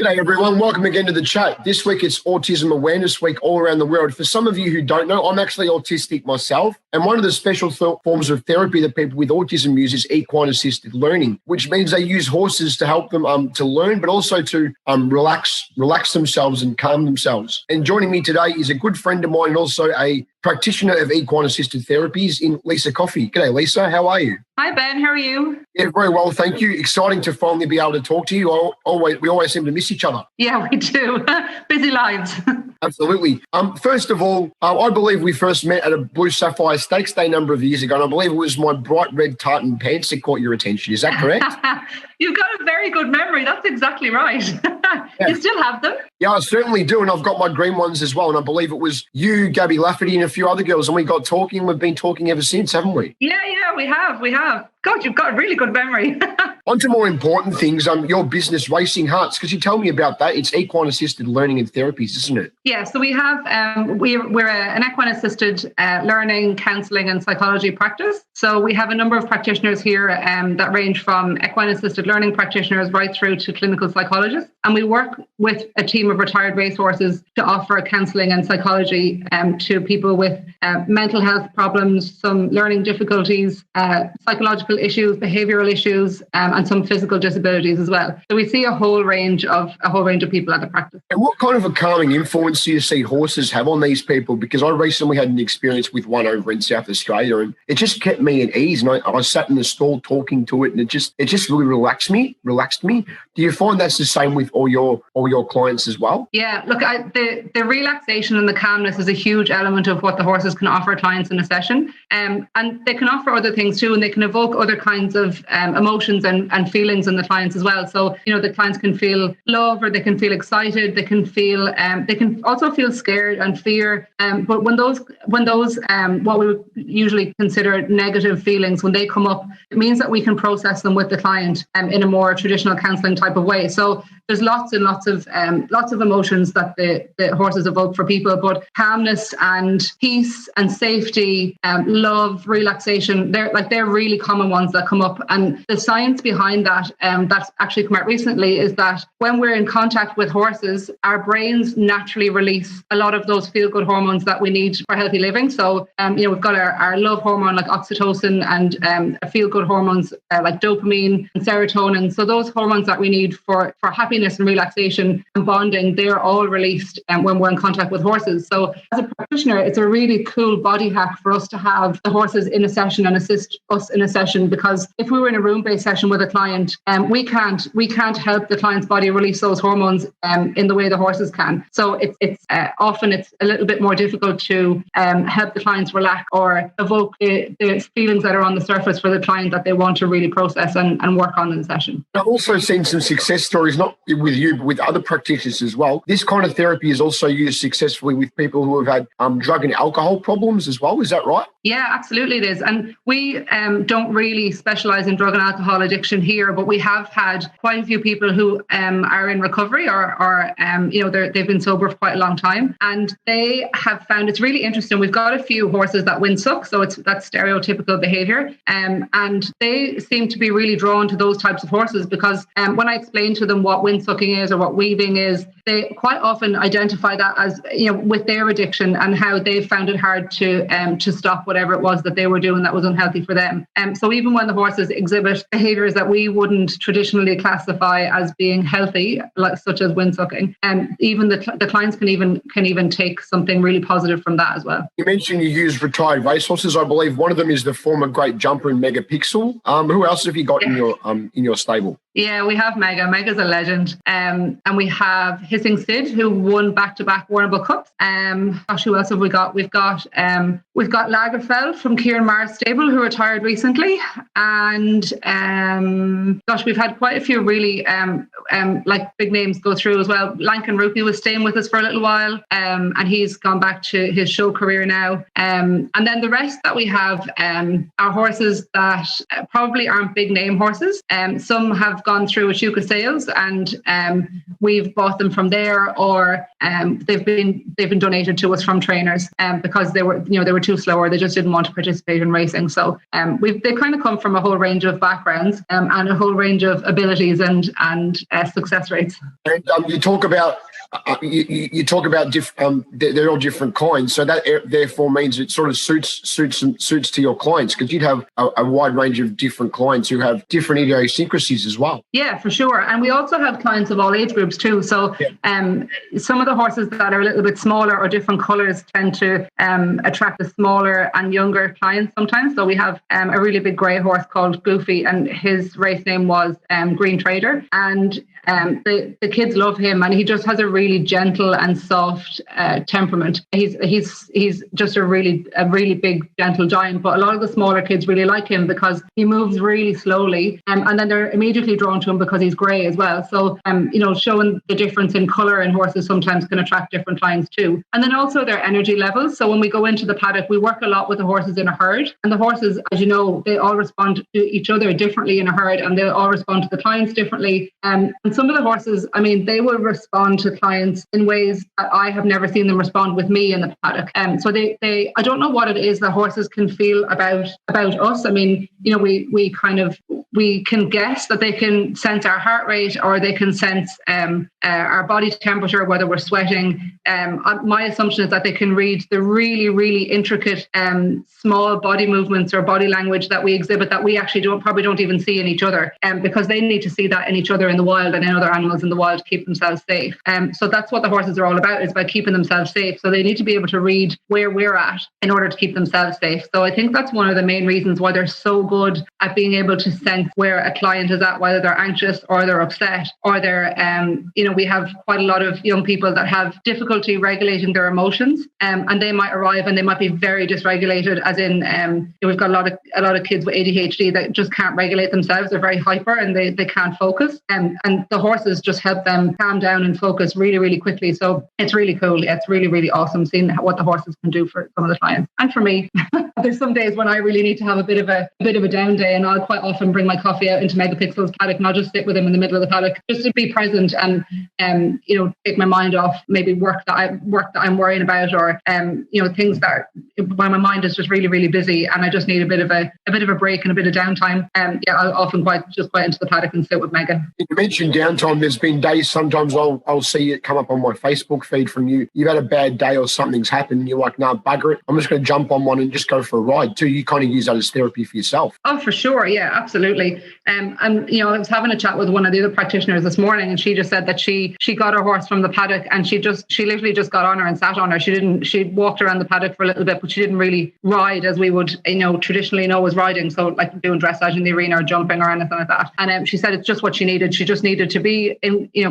G'day everyone, welcome again to the chat. This week it's Autism Awareness Week all around the world. For some of you who don't know, I'm actually autistic myself, and one of the special forms of therapy that people with autism use is equine assisted learning, which means they use horses to help them to learn, but also to relax themselves and calm themselves. And joining me today is a good friend of mine and also a practitioner of equine assisted therapies in Lisa Coffey. G'day Lisa, how are you? Hi Ben, how are you? Yeah, very well, thank you. Exciting to finally be able to talk to you. We always seem to miss each other. Yeah, we do. Busy lives. Absolutely. First of all, I believe we first met at a Blue Sapphire Stakes Day a number of years ago, and I believe it was my bright red tartan pants that caught your attention. Is that correct? You've got a very good memory. That's exactly right. Yeah. You still have them? Yeah, I certainly do, and I've got my green ones as well, and I believe it was you, Gabby Lafferty, and a few other girls, and we got talking. We've been talking ever since, haven't we? Yeah, we have. God, you've got a really good memory. On to more important things, your business, Racing Hearts. Could you tell me about that? It's equine assisted learning and therapies, isn't it? Yeah, so we have, we're an equine assisted learning, counselling and psychology practice. So we have a number of practitioners here that range from equine assisted learning practitioners right through to clinical psychologists. And we work with a team of retired racehorses to offer counselling and psychology to people with mental health problems, some learning difficulties, psychological issues, behavioural issues, and some physical disabilities as well. So we see a whole range of people at the practice. And what kind of a calming influence do you see horses have on these people? Because I recently had an experience with one over in South Australia, and it just kept me at ease. And I sat in the stall talking to it, and it just really relaxed me. Do you find that's the same with all your clients as well? Yeah, look, the relaxation and the calmness is a huge element of what the horses can offer clients in a session, and they can offer other things too, and they can evoke other kinds of emotions and feelings in the clients as well. So the clients can feel love, or they can feel excited, they can also feel scared and fear. But when those what we would usually consider negative feelings, when they come up, it means that we can process them with the client in a more traditional counselling type of way. So there's lots and lots of emotions that the horses evoke for people, but calmness and peace and safety, love, relaxation, they're really common ones that come up. And the science behind that that's actually come out recently is that when we're in contact with horses, our brains naturally release a lot of those feel-good hormones that we need for healthy living. So we've got our love hormone like oxytocin and feel-good hormones like dopamine and serotonin. So those hormones that we need for happiness and relaxation and bonding, they're all released when we're in contact with horses. So as a practitioner, it's a really cool body hack for us to have the horses in a session and assist us in a session, because if we were in a room-based session with a client, we can't help the client's body release those hormones in the way the horses can. So it's often a little bit more difficult to help the clients relax or evoke the feelings that are on the surface for the client that they want to really process and work on in the session. I've also seen some success stories, not with you, but with other practitioners as well. This kind of therapy is also used successfully with people who have had drug and alcohol problems as well. Is that right? Yeah, absolutely it is. And we don't really specialise in drug and alcohol addiction here, but we have had quite a few people who are in recovery or they've been sober for quite a long time, and they have found it's really interesting. We've got a few horses that windsuck, so that's stereotypical behaviour, and they seem to be really drawn to those types of horses because when I explain to them what windsucking is or what weaving is, they quite often identify that as with their addiction and how they've found it hard to stop whatever it was that they were doing that was unhealthy for them. So even when the horses exhibit behaviours that we wouldn't traditionally classify as being healthy, like such as windsucking, even the clients can even take something really positive from that as well. You mentioned you use retired racehorses. I believe one of them is the former great jumper in Megapixel. Who else have you got in your stable? Yeah, we have Mega. Mega's a legend. And we have Hissing Sid, who won back-to-back Warrnambool Cups. Who else have we got? We've got Lagerfeld from Kieran Marnell stable, who retired recently. And we've had quite a few really big names go through as well. Lankan Rupee was staying with us for a little while, and he's gone back to his show career now. And then the rest that we have are horses that probably aren't big name horses. Some have gone through Ashuka sales, and we've bought them from there, or they've been donated to us from trainers because they were too slow, or they just didn't want to participate in racing. So they kind of come from a whole range of backgrounds and a whole range of abilities and success rates. And you talk about they're all different kinds, so that therefore means it sort of suits to your clients, because you'd have a wide range of different clients who have different idiosyncrasies as well. Yeah, for sure. And we also have clients of all age groups too. So some of the horses that are a little bit smaller or different colours tend to attract the smaller and younger clients sometimes. So we have a really big grey horse called Coffey, and his race name was Green Trader, and the kids love him, and he just has a really gentle and soft temperament. He's just a really big gentle giant, but a lot of the smaller kids really like him because he moves really slowly, and then they're immediately drawn to him because he's grey as well. So showing the difference in colour in horses sometimes can attract different clients too. And then also their energy levels. So when we go into the paddock, we work a lot with the horses in a herd, and the horses, as you know, they all respond to each other differently in a herd, and they all respond to the clients differently. And some of the horses, they will respond to clients in ways that I have never seen them respond with me in the paddock. So they I don't know what it is that horses can feel about us. We can guess that they can sense our heart rate, or they can sense our body temperature, whether we're sweating. My assumption is that they can read the really, really intricate small body movements or body language that we exhibit that we actually probably don't even see in each other, because they need to see that in each other in the wild and in other animals in the wild to keep themselves safe. So that's what the horses are all about, is about keeping themselves safe. So they need to be able to read where we're at in order to keep themselves safe. So I think that's one of the main reasons why they're so good at being able to sense where a client is at, whether they're anxious or they're upset or they're, we have quite a lot of young people that have difficulty regulating their emotions, and they might arrive and they might be very dysregulated, as in we've got a lot of kids with ADHD that just can't regulate themselves. They're very hyper and they can't focus, and the horses just help them calm down and focus really, really quickly. So it's really cool. It's really, really awesome seeing what the horses can do for some of the clients and for me. There's some days when I really need to have a bit of a down day, and I'll quite often bring my Coffey out into Megapixel's paddock, and I'll just sit with him in the middle of the paddock just to be present and take my mind off maybe work that I'm worrying about, or things that when my mind is just really, really busy and I just need a bit of a break and a bit of downtime. I'll often quite into the paddock and sit with Megan. You mentioned downtime. There's been days sometimes I'll see it come up on my Facebook feed from you. You've had a bad day or something's happened and you're like, nah, bugger it, I'm just going to jump on one and just go for a ride too. You kind of use that as therapy for yourself. Oh, for sure. Yeah, absolutely. And I was having a chat with one of the other practitioners this morning, and she just said that she got her horse from the paddock and she literally just got on her and sat on her. She walked around the paddock for a little bit, but she didn't really ride as we would traditionally know as riding. So like doing dressage in the arena or jumping or anything like that. And she said it's just what she needed. She just needed to be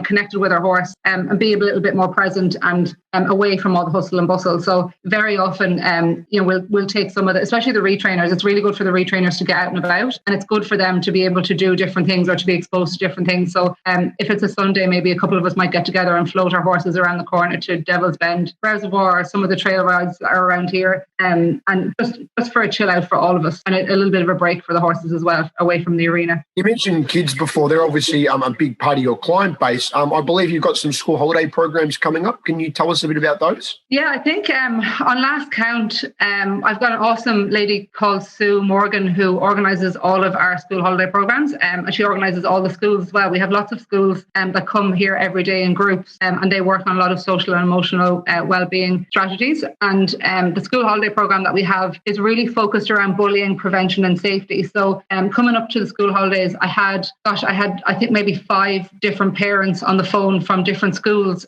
connected with her horse and be a little bit more present and away from all the hustle and bustle. So very often, we'll take some of the, especially the retrainers. It's really good for the retrainers to get out and about, and it's good for them to be able to do different things or to be exposed to different things. So if it's a Sunday, maybe a couple of us might get together and float our horses around the corner to Devil's Bend, Reservoir, or some of the trail rides that are around here, and just for a chill out for all of us, and a little bit of a break for the horses as well, away from the arena. You mentioned kids before. They're obviously a big part of your client base. I believe you've got some school holiday programs coming up. Can you tell us a bit about those? Yeah, I think on last count, I've got an awesome lady called Sue Morgan who organises all of our school holiday programs, and she organises all the schools as well. We have lots of schools that come here every day in groups, and they work on a lot of social and emotional well-being strategies. And the school holiday program that we have is really focused around bullying prevention and safety. So coming up to the school holidays, I had I think maybe 5 different parents on the phone from different schools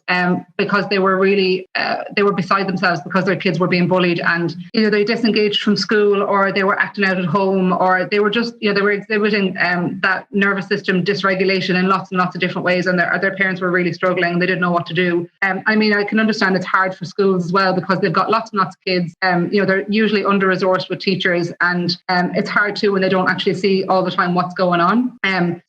because they were really they were beside themselves because their kids were being bullied, and either they disengaged from school or they were acting out at home, or they were just they were exhibiting that nervous system dysregulation in lots and lots of different ways, and their parents were really struggling and they didn't know what to do. I can understand it's hard for schools as well because they've got lots and lots of kids. They're usually under-resourced with teachers, and it's hard too when they don't actually see all the time what's going on.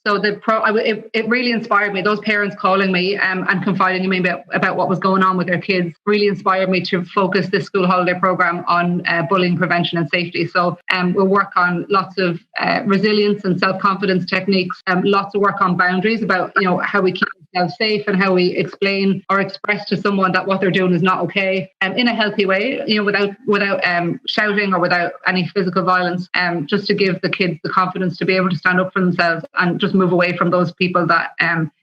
So it really inspired me. Those parents calling me and confiding in me about what was going on with their kids really inspired me to focus this school holiday program on bullying prevention and safety. So we'll work on lots of resilience and self-confidence techniques, lots of work on boundaries about how we keep themselves safe and how we explain or express to someone that what they're doing is not okay, in a healthy way, without shouting or without any physical violence, just to give the kids the confidence to be able to stand up for themselves and just move away from those people that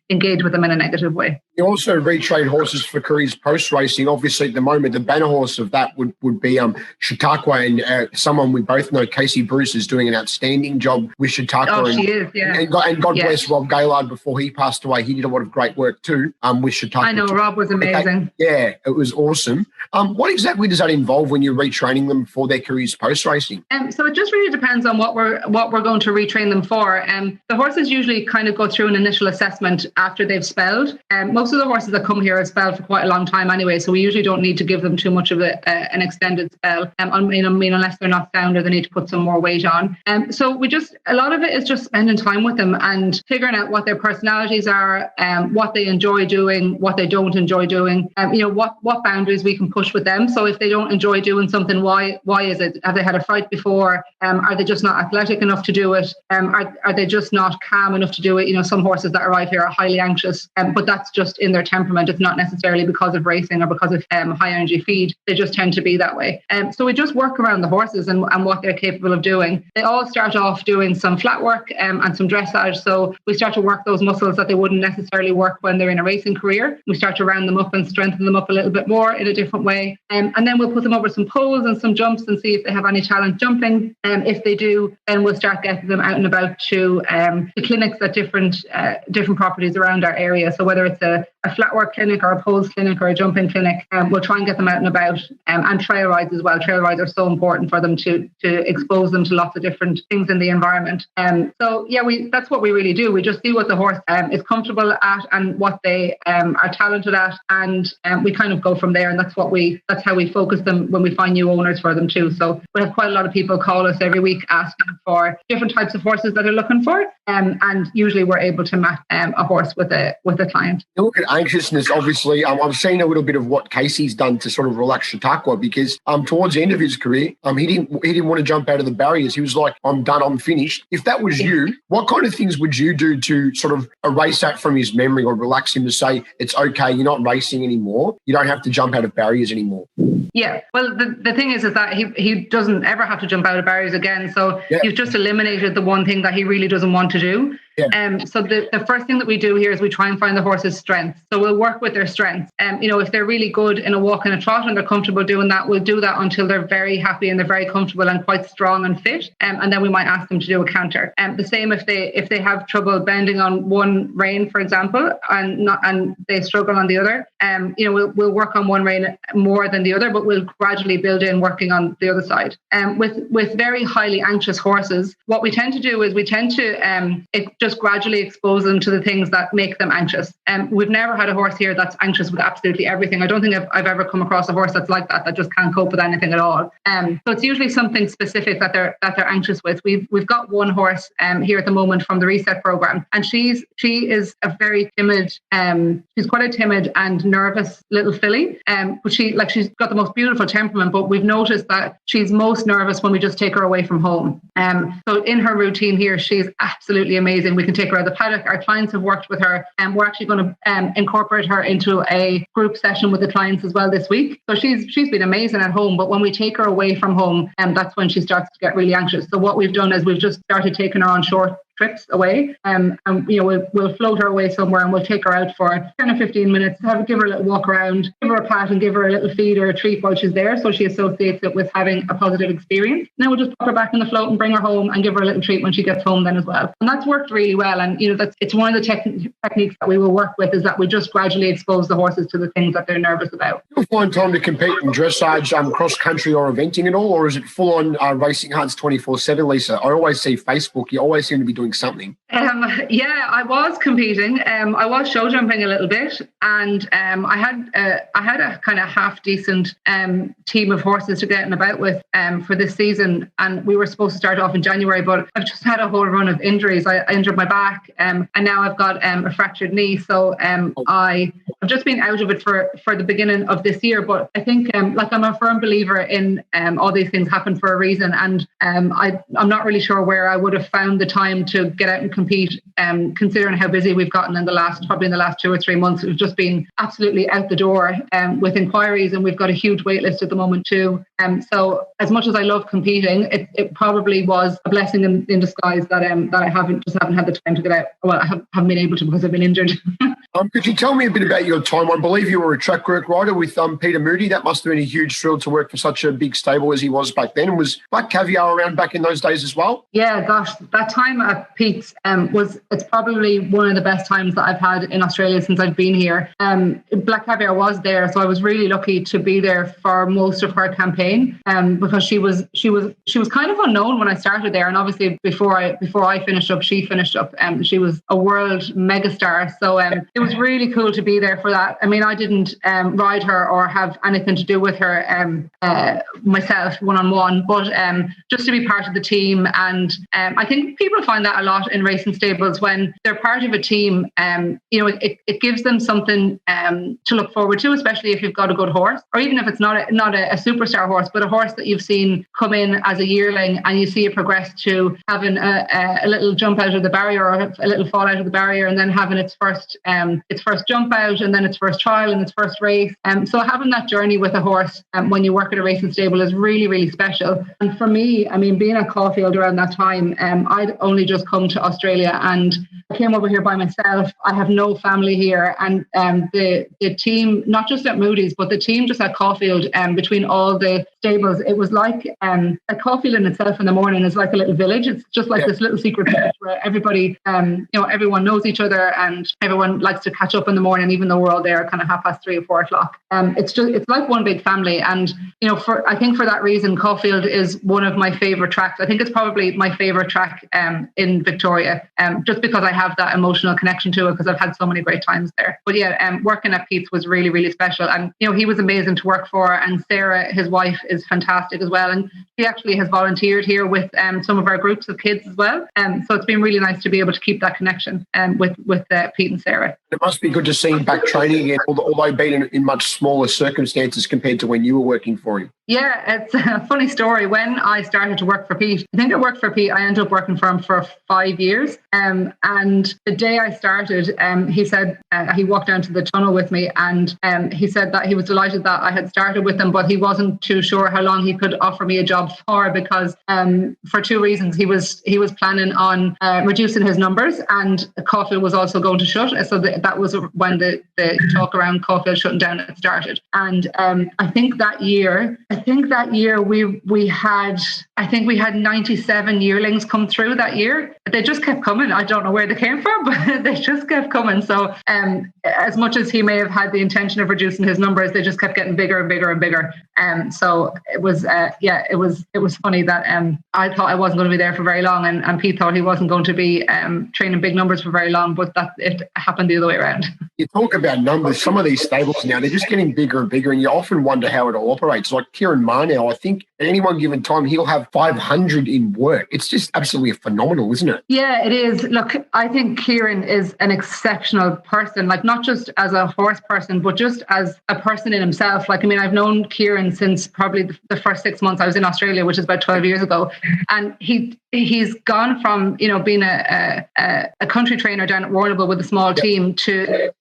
engage with them in a negative way. You also retrain horses for careers post-racing. Obviously, at the moment, the banner horse of that would be Chautauqua, and someone we both know, Casey Bruce, is doing an outstanding job with Chautauqua. Oh, she is, yeah. And God bless Rob Gaillard before he passed away. He did a lot of great work too with Chautauqua. I know, Rob was amazing. Yeah, it was awesome. What exactly does that involve when you're retraining them for their careers post-racing? So it just really depends on what we're going to retrain them for. The horses usually kind of go through an initial assessment after they've spelled. Most of the horses that come here have spelled for quite a long time anyway, so we usually don't need to give them too much of an extended spell. Unless they're not sound or they need to put some more weight on. So a lot of it is just spending time with them and figuring out what their personalities are, what they enjoy doing, what they don't enjoy doing, what boundaries we can push with them. So if they don't enjoy doing something, why is it? Have they had a fight before? Are they just not athletic enough to do it? Are they just not calm enough to do it? Some horses that arrive here are highly anxious, but that's just in their temperament. It's not necessarily because of racing or because of high energy feed. They just tend to be that way. So we just work around the horses and what they're capable of doing. They all start off doing some flat work and some dressage. So we start to work those muscles that they wouldn't necessarily work when they're in a racing career. We start to round them up and strengthen them up a little bit more in a different way. And then we'll put them over some poles and some jumps and see if they have any challenge jumping. If they do, then we'll start getting them out and about to the clinics at different properties around our area. So whether it's a flat work clinic or a poles clinic or a jumping clinic, we'll try and get them out and about, and trail rides as well. Trail rides are so important for them to expose them to lots of different things in the environment. That's what we really do. We just see what the horse is comfortable at and what they are talented at, and we kind of go from there. And that's how we focus them when we find new owners for them too. So we have quite a lot of people call us every week asking for different types of horses that they're looking for, and usually we're able to match a horse with a client. You look at anxiousness, obviously. I've seen a little bit of what Casey's done to sort of relax Chautauqua, because towards the end of his career, he didn't want to jump out of the barriers. He was like, I'm done, I'm finished. If that was you, what kind of things would you do to sort of erase that from his memory or relax him to say, it's okay, you're not racing anymore, you don't have to jump out of barriers anymore? Yeah, well, the thing is that he doesn't ever have to jump out of barriers again. So you've just eliminated the one thing that he really doesn't want to do. Yeah. So the first thing that we do here is we try and find the horse's strengths. So we'll work with their strengths. If they're really good in a walk and a trot and they're comfortable doing that, we'll do that until they're very happy and they're very comfortable and quite strong and fit. And then we might ask them to do a canter. The same if they have trouble bending on one rein, for example, and they struggle on the other. We'll work on one rein more than the other, but we'll gradually build in working on the other side. With very highly anxious horses, what we tend to do is we tend to just gradually expose them to the things that make them anxious. We've never had a horse here that's anxious with absolutely everything. I don't think I've ever come across a horse that's like that just can't cope with anything at all. So it's usually something specific that they're anxious with. We've got one horse here at the moment from the Reset program, and she is a very timid. She's quite a timid and nervous little filly. But she's got the most beautiful temperament. But we've noticed that she's most nervous when we just take her away from home. So in her routine here, she's absolutely amazing. We can take her out of the paddock. Our clients have worked with her, and we're actually going to incorporate her into a group session with the clients as well this week. So she's been amazing at home, but when we take her away from home, that's when she starts to get really anxious. So what we've done is we've just started taking her on short trips away, and we'll float her away somewhere, and we'll take her out for 10 or 15 minutes, give her a little walk around, give her a pat and give her a little feed or a treat while she's there, so she associates it with having a positive experience. Then we'll just put her back in the float and bring her home and give her a little treat when she gets home then as well. And that's worked really well. And it's one of the techniques that we will work with, is that we just gradually expose the horses to the things that they're nervous about. Do you find time to compete in dressage, cross country or eventing at all, or is it full on racing hunts 24/7, Lisa? I always see Facebook, you always seem to be doing something. I was competing. I was show jumping a little bit, and I had a kind of half decent team of horses to get about with for this season, and we were supposed to start off in January, but I've just had a whole run of injuries. I injured my back, and now I've got a fractured knee, so I've just been out of it for the beginning of this year. But I think I'm a firm believer in all these things happen for a reason, and I'm not really sure where I would have found the time to get out and compete. Considering how busy we've gotten in the last 2 or 3 months, we've just been absolutely out the door with inquiries, and we've got a huge wait list at the moment too. So as much as I love competing, it probably was a blessing in disguise that I haven't had the time to get out. Well, I haven't been able to because I've been injured. Could you tell me a bit about your time? I believe you were a track work rider with Peter Moody. That must have been a huge thrill to work for such a big stable as he was back then. And was Black Caviar around back in those days as well? Yeah, gosh, that time at Pete's it's probably one of the best times that I've had in Australia since I've been here. Black Caviar was there, so I was really lucky to be there for most of her campaign because she was kind of unknown when I started there, and obviously before I finished up, she finished up. She was a world megastar, so it was really cool to be there for that. I mean, I didn't ride her or have anything to do with her myself one-on-one, but just to be part of the team. And I think people find that a lot in racing stables when they're part of a team. It gives them something to look forward to, especially if you've got a good horse, or even if it's not a superstar horse, but a horse that you've seen come in as a yearling and you see it progress to having a little jump out of the barrier or a little fall out of the barrier, and then having its first jump out, and then its first trial and its first race. So having that journey with a horse when you work at a racing stable is really, really special. And for me, I mean, being at Caulfield around that time, I'd only just come to Australia and I came over here by myself. I have no family here, and the team, not just at Moody's, but the team just at Caulfield, between all the stables, it was like at Caulfield in itself in the morning is like a little village. It's just like this little secret village where everybody, everyone knows each other and everyone likes to catch up in the morning, even though we're all there kind of 3:30 or 4 o'clock. It's like one big family, and I think for that reason, Caulfield is one of my favorite tracks. I think it's probably my favorite track in Victoria, just because I have that emotional connection to it because I've had so many great times there. But yeah, working at Pete's was really, really special, and he was amazing to work for, and Sarah, his wife, is fantastic as well, and she actually has volunteered here with some of our groups of kids as well. So it's been really nice to be able to keep that connection with Pete and Sarah. It must be good to see him back training again, although being in much smaller circumstances compared to when you were working for him. Yeah, it's a funny story. When I started to work for Pete, I ended up working for him for 5 years. And the day I started, he said, he walked down to the tunnel with me, and he said that he was delighted that I had started with him, but he wasn't too sure how long he could offer me a job for, because for two reasons. He was planning on reducing his numbers, and Caulfield was also going to shut. So that was when the talk around Caulfield shutting down had started. And I think that year we had 97 yearlings come through that year. They just kept coming. I don't know where they came from, but they just kept coming. So as much as he may have had the intention of reducing his numbers, they just kept getting bigger and bigger and bigger. So it was funny that I thought I wasn't going to be there for very long, and Pete thought he wasn't going to be training big numbers for very long, but that it happened the other way around. You talk about numbers. Some of these stables now, they're just getting bigger and bigger, and you often wonder how it all operates. Like Kieran Marnell, I think at any one given time, he'll have 500 in work. It's just absolutely phenomenal, isn't it? Yeah, it is. Look, I think Kieran is an exceptional person, like not just as a horse person, but just as a person in himself. Like, I mean, I've known Kieran since probably the first 6 months I was in Australia, which is about 12 years ago. And he's gone from, being a country trainer down at Warrnambool with a small team to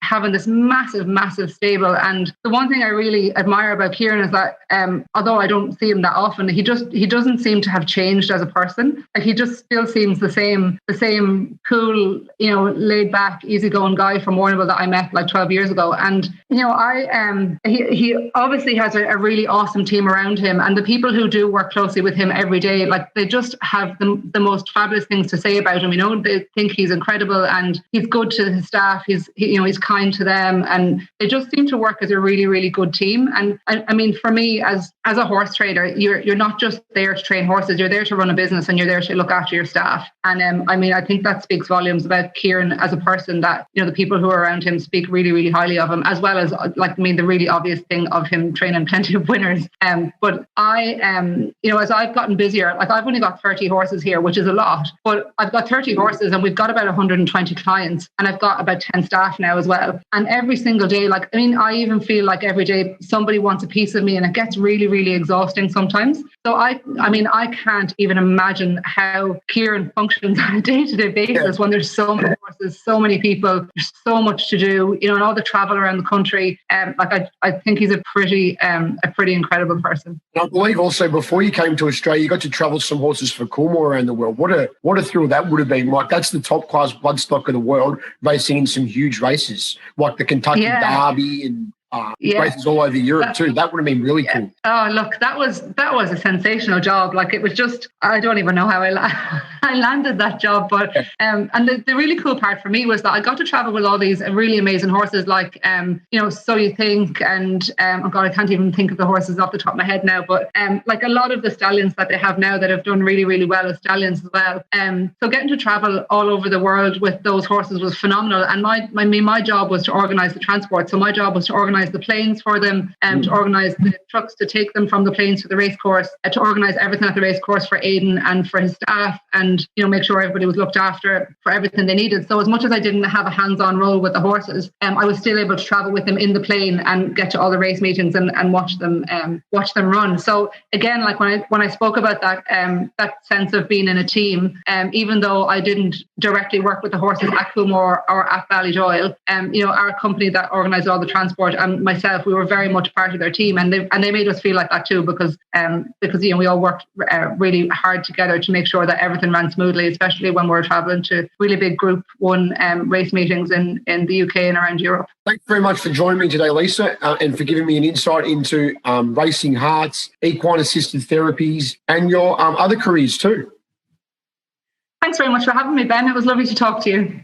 having this massive stable. And the one thing I really admire about Kieran is that although I don't see him that often, he doesn't seem to have changed as a person. Like, he just still seems the same cool, laid back, easygoing guy from Warrnambool that I met like 12 years ago. And he obviously has a really awesome team around him, and the people who do work closely with him every day, like, they just have the most fabulous things to say about him. They think he's incredible and he's good to his staff. He's kind to them, and they just seem to work as a really, really good team. And I mean, for me, as a horse trader, you're not just there to train horses. You're there to run a business, and you're there to look after your staff. And I think that speaks volumes about Kieran as a person, that the people who are around him speak really, really highly of him, as well as the really obvious thing of him training plenty of winners. But I as I've gotten busier, like, I've only got 30 horses here, which is a lot, but I've got 30 horses and we've got about 120 clients, and I've got about 10 staff staff now as well. And every single day, I even feel like every day somebody wants a piece of me, and it gets really, really exhausting sometimes. So I can't even imagine how Kieran functions on a day-to-day basis when there's so many horses, so many people, there's so much to do, and all the travel around the country. I think he's a pretty incredible person. And I believe also before you came to Australia, you got to travel some horses for Coolmore around the world. What a thrill that would have been. Like, that's the top class bloodstock of the world, racing in some huge races like the Kentucky Derby and races all over Europe too. That would have been really cool. Oh, look, that was a sensational job. Like, it was just, I don't even know how I landed that job. But and the really cool part for me was that I got to travel with all these really amazing horses, like So You Think, and oh God, I can't even think of the horses off the top of my head now. But like a lot of the stallions that they have now that have done really, really well as stallions as well. So getting to travel all over the world with those horses was phenomenal. And my job was to organise the transport. So my job was to organise the planes for them, and to organise the trucks to take them from the planes to the race course, to organise everything at the race course for Aidan and for his staff, and make sure everybody was looked after for everything they needed. So as much as I didn't have a hands-on role with the horses, I was still able to travel with them in the plane and get to all the race meetings and watch them run. So again, like when I spoke about that sense of being in a team, even though I didn't directly work with the horses at Coolmore or at Ballydoyle, our company that organised all the transport and myself, we were very much part of their team, and they made us feel like that too, because we all worked really hard together to make sure that everything ran smoothly, especially when we're traveling to really big Group 1 race meetings in the UK and around Europe. Thanks very much for joining me today, Lisa, and for giving me an insight into racing hearts, equine assisted therapies, and your other careers too. Thanks very much for having me, Ben. It was lovely to talk to you.